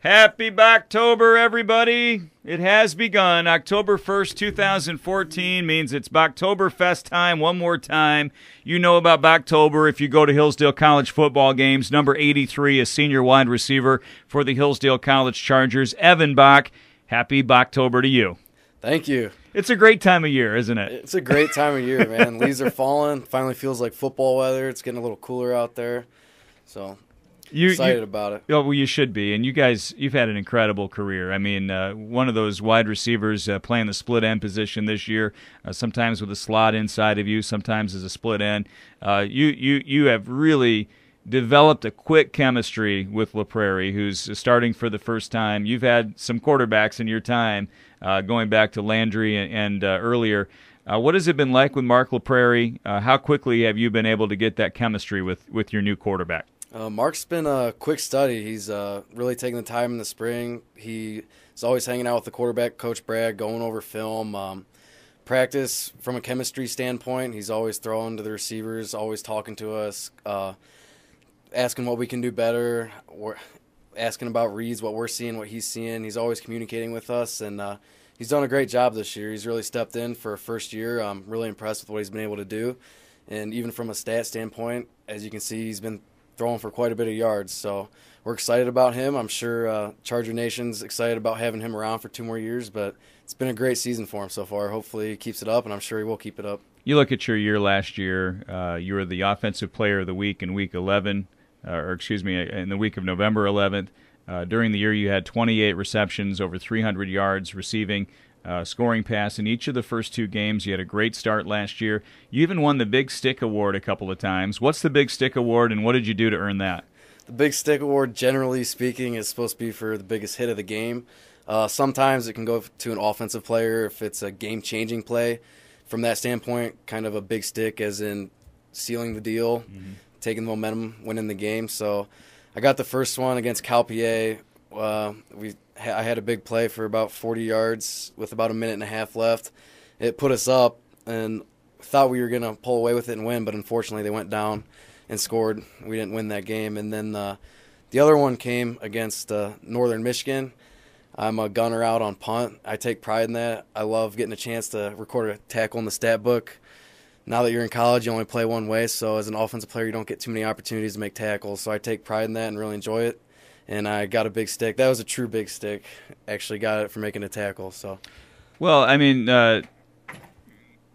Happy Bachtober, everybody. It has begun. October 1st, 2014 means it's Bachtoberfest time one more time. You know about Bachtober if you go to Hillsdale College football games. Number 83 is senior wide receiver for the Hillsdale College Chargers, Evan Bach. Happy Bachtober to you. Thank you. It's a great time of year, isn't it? It's a great time of year, man. Leaves are falling. Finally feels like football weather. It's getting a little cooler out there. So excited about it. Oh, well, you should be. And you guys, you've had an incredible career. I mean, one of those wide receivers playing the split end position this year, sometimes with a slot inside of you, sometimes as a split end. You have really developed a quick chemistry with LaPrairie, who's starting for the first time. You've had some quarterbacks in your time, going back to Landry and earlier. What has it been like with Mark LaPrairie? How quickly have you been able to get that chemistry with your new quarterback? Mark's been a quick study. He's really taking the time in the spring. He's always hanging out with the quarterback, Coach Brad, going over film. Practice from a chemistry standpoint, he's always throwing to the receivers, always talking to us, asking what we can do better, asking about reads, what we're seeing, what he's seeing. He's always communicating with us, and he's done a great job this year. He's really stepped in for a first year. I'm really impressed with what he's been able to do. And even from a stat standpoint, as you can see, he's been throwing for quite a bit of yards. So we're excited about him. I'm sure Charger Nation's excited about having him around for 2 more years, but it's been a great season for him so far. Hopefully he keeps it up, and I'm sure he will keep it up. You look at your year last year, you were the Offensive Player of the Week in Week 11, in the week of November 11th. During the year, you had 28 receptions, over 300 yards receiving, scoring pass in each of the first 2 games. You had a great start last year. You even won the Big Stick Award a couple of times. What's the Big Stick Award, and what did you do to earn that? The Big Stick Award, generally speaking, is supposed to be for the biggest hit of the game. Sometimes it can go to an offensive player if it's a game-changing play. From that standpoint, kind of a big stick as in sealing the deal, taking the momentum, winning the game. So I got the first one against Cal PA. I had a big play for about 40 yards with about a minute and a half left. It put us up, and thought we were going to pull away with it and win, but unfortunately they went down and scored. We didn't win that game. And then the other one came against Northern Michigan. I'm a gunner out on punt. I take pride in that. I love getting a chance to record a tackle in the stat book. Now that you're in college, you only play one way, so as an offensive player, you don't get too many opportunities to make tackles. So I take pride in that and really enjoy it. And I got a big stick. That was a true big stick. Actually got it for making a tackle. So, well, I mean,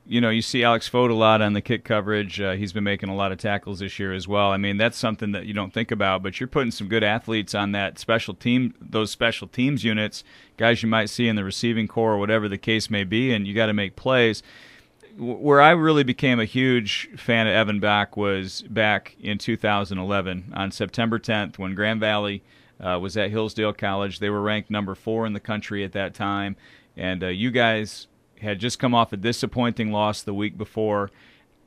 you see Alex Fote a lot on the kick coverage. He's been making a lot of tackles this year as well. I mean, that's something that you don't think about, but you're putting some good athletes on those special teams units, guys you might see in the receiving corps or whatever the case may be, and you got to make plays. Where I really became a huge fan of Evan Bach was back in 2011 on September 10th when Grand Valley was at Hillsdale College. They were ranked number 4 in the country at that time, and you guys had just come off a disappointing loss the week before.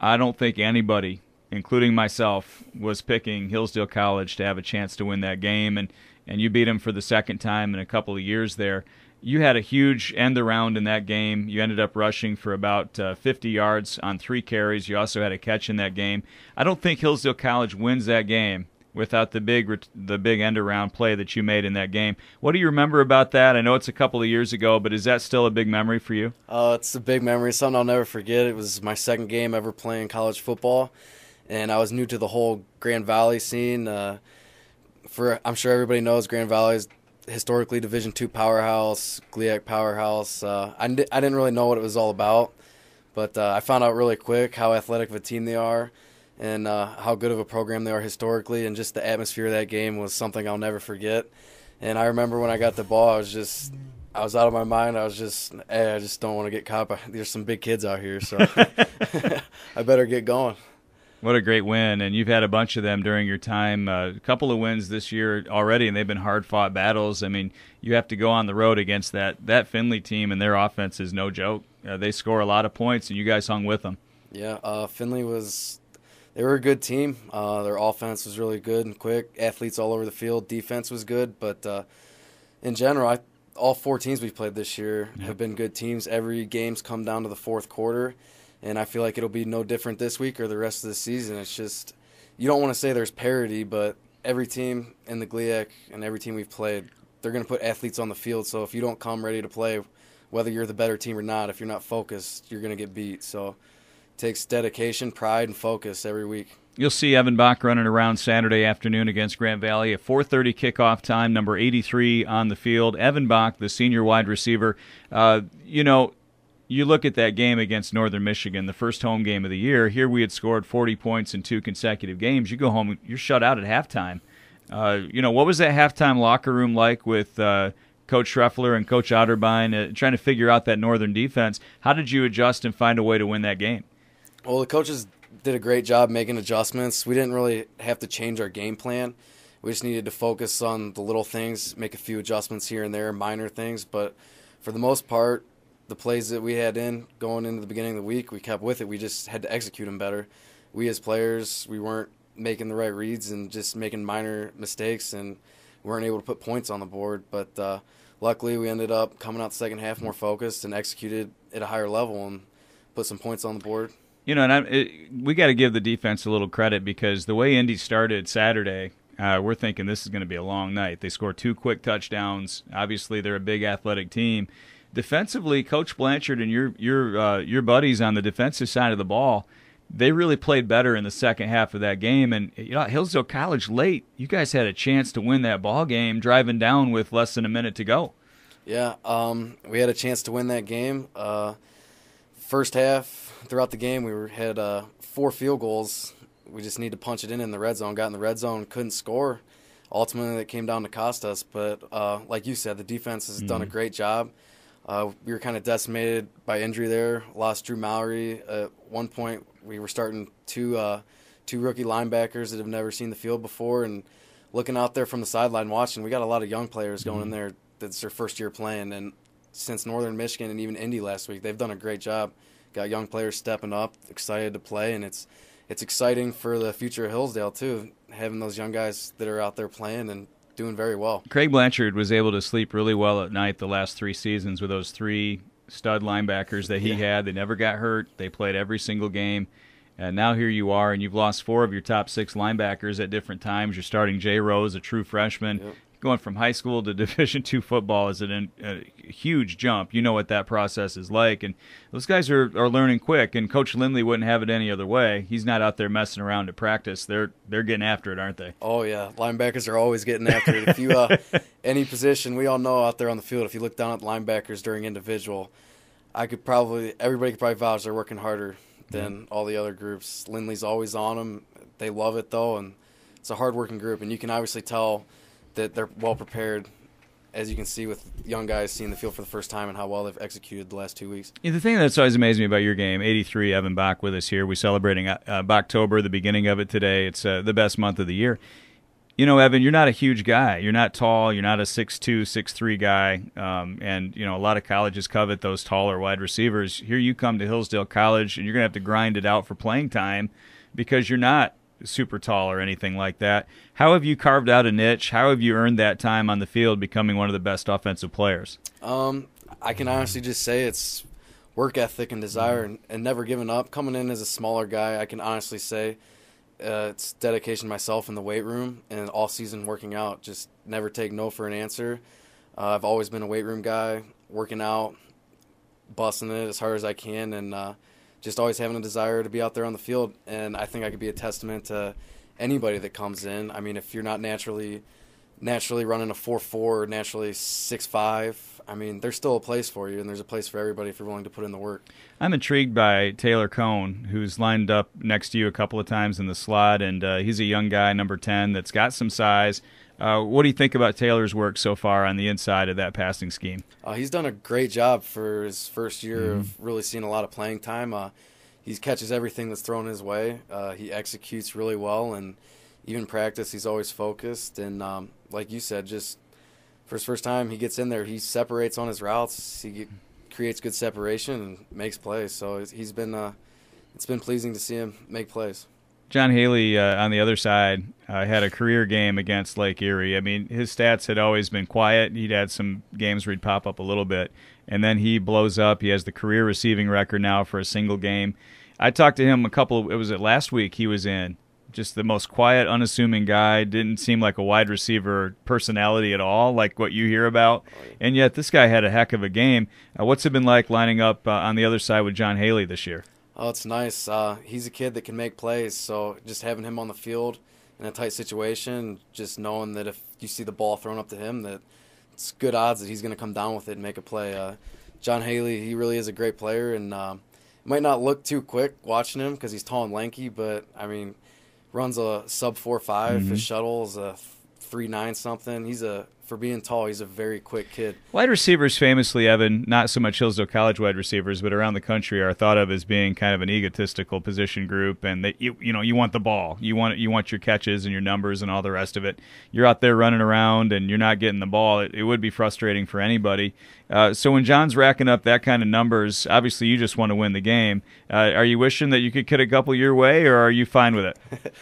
I don't think anybody, including myself, was picking Hillsdale College to have a chance to win that game, and you beat them for the second time in a couple of years there. You had a huge end around in that game. You ended up rushing for about 50 yards on 3 carries. You also had a catch in that game. I don't think Hillsdale College wins that game without the big end around play that you made in that game. What do you remember about that? I know it's a couple of years ago, but is that still a big memory for you? It's a big memory, something I'll never forget. It was my second game ever playing college football, and I was new to the whole Grand Valley scene. I'm sure everybody knows Grand Valley is historically Division II powerhouse, GLIAC powerhouse. I didn't really know what it was all about, but I found out really quick how athletic of a team they are and how good of a program they are historically, and just the atmosphere of that game was something I'll never forget. And I remember when I got the ball, I was out of my mind. I just don't want to get caught by, there's some big kids out here, so I better get going. What a great win, and you've had a bunch of them during your time. A couple of wins this year already, and they've been hard-fought battles. I mean, you have to go on the road against that Findlay team, and their offense is no joke. They score a lot of points, and you guys hung with them. Yeah, Findlay they were a good team. Their offense was really good and quick. Athletes all over the field. Defense was good, but in general, all 4 teams we've played this year have been good teams. Every game's come down to the fourth quarter. And I feel like it'll be no different this week or the rest of the season. It's just, you don't want to say there's parity, but every team in the GLIAC and every team we've played they're going to put athletes on the field. So if you don't come ready to play, whether you're the better team or not, if you're not focused, you're going to get beat. So it takes dedication, pride, and focus every week. You'll see Evan Bach running around Saturday afternoon against Grand Valley. A 4:30 kickoff time, number 83 on the field. Evan Bach, the senior wide receiver. You look at that game against Northern Michigan, the first home game of the year. Here we had scored 40 points in 2 consecutive games. You go home, you're shut out at halftime. What was that halftime locker room like with Coach Schreffler and Coach Otterbein trying to figure out that Northern defense? How did you adjust and find a way to win that game? Well, the coaches did a great job making adjustments. We didn't really have to change our game plan. We just needed to focus on the little things, make a few adjustments here and there, minor things. But for the most part, the plays that we had in going into the beginning of the week, we kept with it. We just had to execute them better. We as players, we weren't making the right reads and just making minor mistakes, and we weren't able to put points on the board. But luckily, we ended up coming out the second half more focused and executed at a higher level and put some points on the board. We got to give the defense a little credit because the way Indy started Saturday, we're thinking this is going to be a long night. They scored 2 quick touchdowns. Obviously, they're a big athletic team. Defensively, Coach Blanchard and your buddies on the defensive side of the ball, they really played better in the second half of that game. And Hillsdale College late, you guys had a chance to win that ball game driving down with less than a minute to go. Yeah, we had a chance to win that game. First half, throughout the game, we had 4 field goals. We just need to punch it in the red zone. Got in the red zone, couldn't score. Ultimately, it came down to cost us. But like you said, the defense has done a great job. We were kind of decimated by injury there. Lost Drew Mallory. At one point, we were starting two rookie linebackers that have never seen the field before. And looking out there from the sideline watching, we got a lot of young players going in there. That's their first year playing. And since Northern Michigan and even Indy last week, they've done a great job. Got young players stepping up, excited to play, and it's exciting for the future of Hillsdale too, having those young guys that are out there playing and doing very well. Craig Blanchard was able to sleep really well at night the last 3 seasons with those 3 stud linebackers that he had. They never got hurt. They played every single game. And now here you are, and you've lost 4 of your top 6 linebackers at different times. You're starting Jay Rose, a true freshman. Yep. Going from high school to Division II football is a huge jump. You know what that process is like. And those guys are learning quick, and Coach Lindley wouldn't have it any other way. He's not out there messing around at practice. They're getting after it, aren't they? Oh, yeah. Linebackers are always getting after it. If you any position, we all know out there on the field, if you look down at linebackers during individual, everybody could probably vouch they're working harder than all the other groups. Lindley's always on them. They love it, though, and it's a hard-working group, and you can obviously tell that they're well prepared, as you can see with young guys seeing the field for the first time and how well they've executed the last 2 weeks. Yeah, the thing that's always amazed me about your game, 83, Evan Bach with us here. We're celebrating Bachtober, the beginning of it today. It's the best month of the year. Evan, you're not a huge guy. You're not tall. You're not a 6'2", 6'3" guy. And a lot of colleges covet those taller wide receivers. Here you come to Hillsdale College, and you're going to have to grind it out for playing time because you're not super tall or anything like that. How have you carved out a niche? How have you earned that time on the field becoming one of the best offensive players? I can honestly just say it's work ethic and desire and never giving up. Coming in as a smaller guy, I can honestly say it's dedication to myself in the weight room and all season working out. Just never take no for an answer. I've always been a weight room guy, working out, busting it as hard as I can, and just always having a desire to be out there on the field. And I think I could be a testament to anybody that comes in. I mean, if you're not naturally running a 4.4, naturally 6'5", I mean, there's still a place for you, and there's a place for everybody if you're willing to put in the work. I'm intrigued by Taylor Cohn, who's lined up next to you a couple of times in the slot, and he's a young guy, number 10, that's got some size. What do you think about Taylor's work so far on the inside of that passing scheme? He's done a great job for his first year of really seeing a lot of playing time. He catches everything that's thrown his way. He executes really well, and even practice, he's always focused. And like you said, just for his first time, he gets in there. He separates on his routes. He creates good separation and makes plays. So it's been pleasing to see him make plays. John Haley, on the other side, had a career game against Lake Erie. I mean, his stats had always been quiet. He'd had some games where he'd pop up a little bit, and then he blows up. He has the career receiving record now for a single game. I talked to him it was last week he was in. just the most quiet, unassuming guy. Didn't seem like a wide receiver personality at all, like what you hear about. And yet this guy had a heck of a game. What's it been like lining up on the other side with John Haley this year? Oh, it's nice. He's a kid that can make plays, so just having him on the field in a tight situation, just knowing that if you see the ball thrown up to him, that it's good odds that he's going to come down with it and make a play. John Haley, he really is a great player, and might not look too quick watching him because he's tall and lanky, but, I mean, runs a sub 4.5. Mm-hmm. His shuttle is a 3.9 something. For being tall, he's a very quick kid. Wide receivers famously, Evan, not so much Hillsdale College wide receivers, but around the country are thought of as being kind of an egotistical position group, and that you want the ball. You want your catches and your numbers and all the rest of it. You're out there running around and you're not getting the ball. It would be frustrating for anybody. So when John's racking up that kind of numbers, obviously you just want to win the game. Are you wishing that you could get a couple your way, or are you fine with it?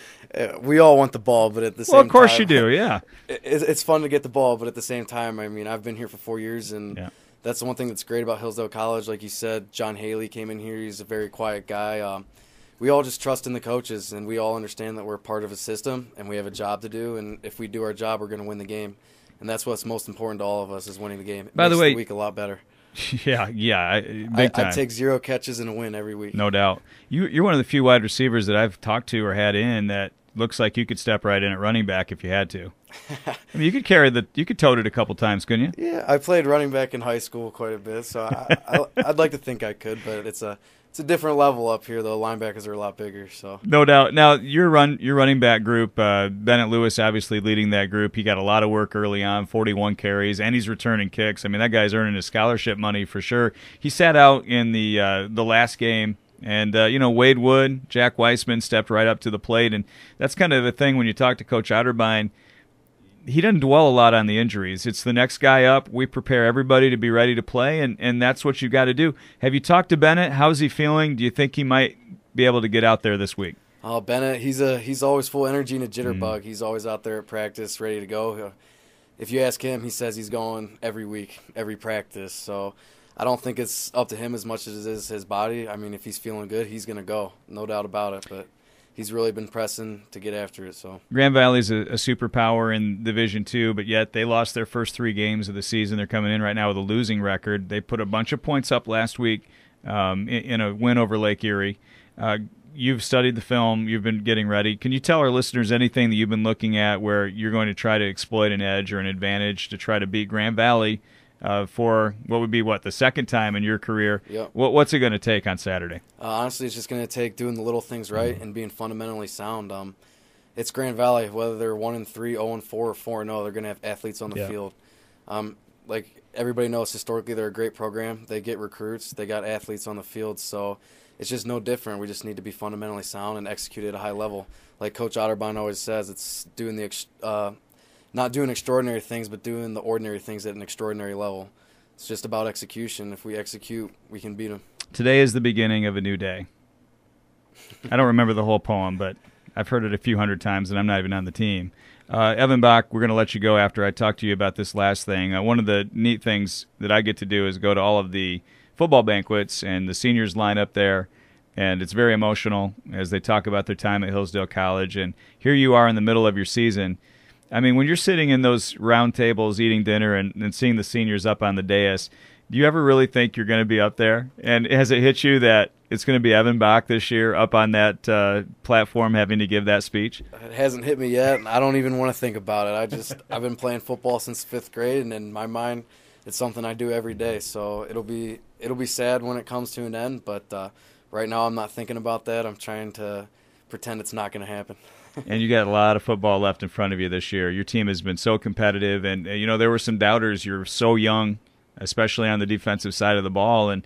We all want the ball, but at the same time... Well, of course you do, yeah. It's fun to get the ball, but at the same time, I mean, I've been here for 4 years, and that's the one thing that's great about Hillsdale College. Like you said, John Haley came in here. He's a very quiet guy. We all just trust in the coaches, and we all understand that we're part of a system, and we have a job to do, and if we do our job, we're going to win the game. And that's what's most important to all of us, is winning the game. It By the way, the week a lot better. Yeah, big time. I take 0 catches and a win every week. No doubt. You're one of the few wide receivers that I've talked to or had in that looks like you could step right in at running back if you had to. I mean, you could tote it a couple times, couldn't you? Yeah, I played running back in high school quite a bit, so I'd like to think I could, but it's a different level up here. The linebackers are a lot bigger, so no doubt. Now your running back group, Bennett Lewis obviously leading that group. He got a lot of work early on, 41 carries, and he's returning kicks. I mean, that guy's earning his scholarship money for sure. He sat out in the last game. And, Wade Wood, Jack Weissman stepped right up to the plate. And that's kind of the thing when you talk to Coach Otterbein. He doesn't dwell a lot on the injuries. It's the next guy up. We prepare everybody to be ready to play, and that's what you got to do. Have you talked to Bennett? How's he feeling? Do you think he might be able to get out there this week? Oh, Bennett, he's always full energy and a jitterbug. He's always out there at practice, ready to go. If you ask him, he says he's going every week, every practice. So I don't think it's up to him as much as it is his body. I mean, if he's feeling good, he's going to go, no doubt about it. But he's really been pressing to get after it. So Grand Valley's a superpower in Division II, but yet they lost their first 3 games of the season. They're coming in right now with a losing record. They put a bunch of points up last week in a win over Lake Erie. You've studied the film. You've been getting ready. Can you tell our listeners anything that you've been looking at where you're going to try to exploit an edge or an advantage to try to beat Grand Valley for what would be, the second time in your career? Yep. What's it going to take on Saturday? Honestly, it's just going to take doing the little things right and being fundamentally sound. It's Grand Valley, whether they're 1-3, 0-4, or 4-0, they're going to have athletes on the field. Like everybody knows, historically they're a great program. They get recruits. They got athletes on the field. So it's just no different. We just need to be fundamentally sound and execute at a high level. Like Coach Otterbein always says, it's doing not doing extraordinary things, but doing the ordinary things at an extraordinary level. It's just about execution. If we execute, we can beat them. Today is the beginning of a new day. I don't remember the whole poem, but I've heard it a few hundred times, and I'm not even on the team. Evan Bach, we're going to let you go after I talk to you about this last thing. One of the neat things that I get to do is go to all of the football banquets, and the seniors line up there, and it's very emotional as they talk about their time at Hillsdale College. And here you are in the middle of your season. I mean, when you're sitting in those round tables eating dinner and seeing the seniors up on the dais, do you ever really think you're going to be up there? And has it hit you that it's going to be Evan Bach this year up on that platform having to give that speech? It hasn't hit me yet, and I don't even want to think about it. I've been playing football since 5th grade, and in my mind, it's something I do every day. So it'll be sad when it comes to an end, but right now I'm not thinking about that. I'm trying to pretend it's not going to happen. And you got a lot of football left in front of you this year. Your team has been so competitive, and there were some doubters. You're so young, especially on the defensive side of the ball, and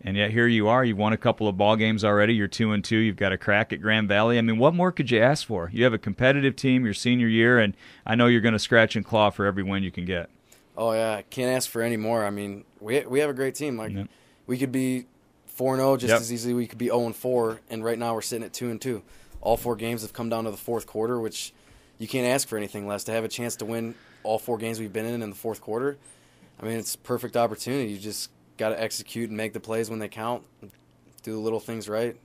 yet here you are. You've won a couple of ball games already. You're 2-2. You've got a crack at Grand Valley. I mean, what more could you ask for? You have a competitive team your senior year, and I know you're going to scratch and claw for every win you can get. Oh yeah, I can't ask for any more. I mean, we have a great team. Like we could be 4-0 just as easily. We could be 0-4, and right now we're sitting at 2-2. All 4 games have come down to the 4th quarter, which you can't ask for anything less. To have a chance to win all 4 games we've been in the 4th quarter, I mean, it's a perfect opportunity. You just got to execute and make the plays when they count, do the little things right.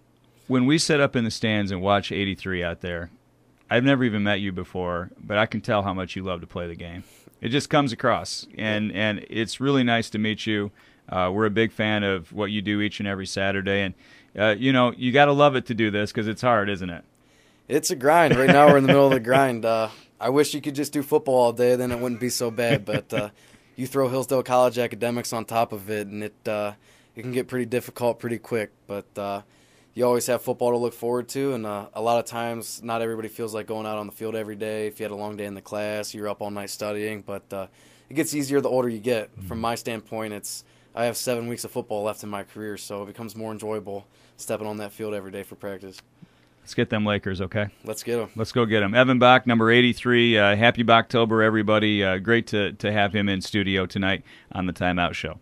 When we sit up in the stands and watch 83 out there, I've never even met you before, but I can tell how much you love to play the game. It just comes across, and it's really nice to meet you. We're a big fan of what you do each and every Saturday, and you got to love it to do this because it's hard, isn't it? It's a grind. Right now we're in the middle of the grind. I wish you could just do football all day, then it wouldn't be so bad. But you throw Hillsdale College academics on top of it, and it can get pretty difficult pretty quick. But you always have football to look forward to, and a lot of times not everybody feels like going out on the field every day. If you had a long day in the class, you're up all night studying. But it gets easier the older you get. From my standpoint, I have 7 weeks of football left in my career, so it becomes more enjoyable stepping on that field every day for practice. Let's get them Lakers, okay? Let's get them. Let's go get them. Evan Bach, number 83. Happy Bachtober, everybody. Great to have him in studio tonight on the Time Out Show.